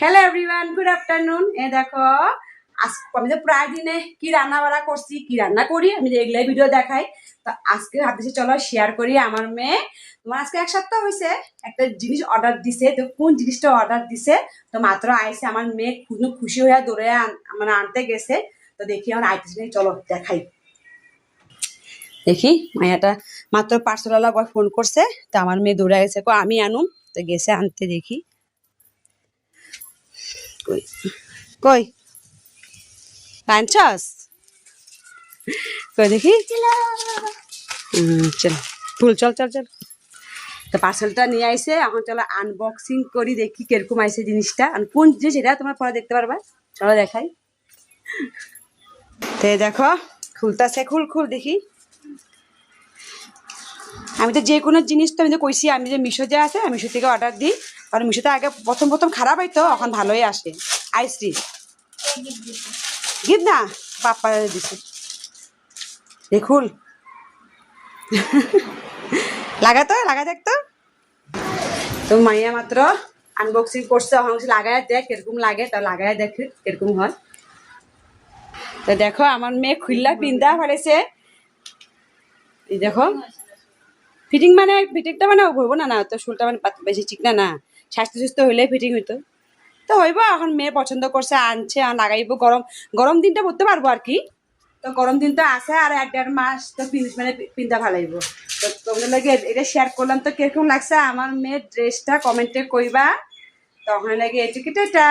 Hello everyone, good afternoon. দেখো আমি তো প্রায় দিনে কি রান্না বাড়া করছি, কি রান্না করি, আমি এগুলাই ভিডিও দেখাই। তো আজকে ভাবতেছি চলো শেয়ার করি। আমার মেয়ে তোমার আজকে 1 সপ্তাহ হয়েছে একটা জিনিস অর্ডার দিছে। তো কোন জিনিসটা অর্ডার দিছে তো মাত্র আইসে। আমার মেয়ে খুশি হয়ে দৌড়ে মানে আনতে গেছে। তো দেখি আমার আইতেছি, চলো দেখাই। দেখি মায়াটা মাত্র পার্সেলওয়ালা বয় ফোন করছে। তো আমার মেয়ে দৌড়ে গেছে, আমি আনুম। তো গেছে আনতে। দেখি কই কই আনছস, কই দেখি। চল ফুল, চল চল চল। তো পার্সেলটা নিয়ে আইসে, এখন চলো আনবক্সিং করি, দেখি কিরকম আইসে জিনিসটা। আর কোন জিনিস এটা তোমার পরে দেখতে পারবা, চলো দেখাই। তো দেখো খুলতাছে, খুল খুল দেখি। আমি তো যে কোনো জিনিস তো আমি তো কইছি, আমি যে মিশো যে আছে আমি মিশো থেকে অর্ডার দিই। কারণ মিশোতে আগে প্রথম প্রথম খারাপ হইতো, এখন ভালোই আসে। আইসরি গিফট না বাপ্পা দিছে, দেখুন লাগা দেখতো। তো মাইয়া মাত্র আনবক্সিং করছে, এখন লাগায় দেখ কিরকম লাগে। তা লাগায় দেখ কিরকম হয়। তো দেখো আমার মেয়ে খুললা পিন্দা ফেলেছে। এই দেখো ফিটিং, মানে ফিটিংটা মানে হইব না, না তো চুলটা মানে বেশি ঠিক না, না স্বাস্থ্য সুস্থ হইলে ফিটিং হইতো। তো হইব, এখন মেয়ে পছন্দ করছে আনছে, আর লাগাইব। গরম গরম দিনটা পড়তে পারবো আর কি। তো গরম দিন তো আছে, আর 1-1.5 মাস তো মানে পিন্দা ভালাইব। তো তোমাদের লাগে এটা শেয়ার করলাম। তো কিরকম লাগছে আমার মেয়ের ড্রেসটা কমেন্টে কইবা। তখন লাগে এটুকুটা।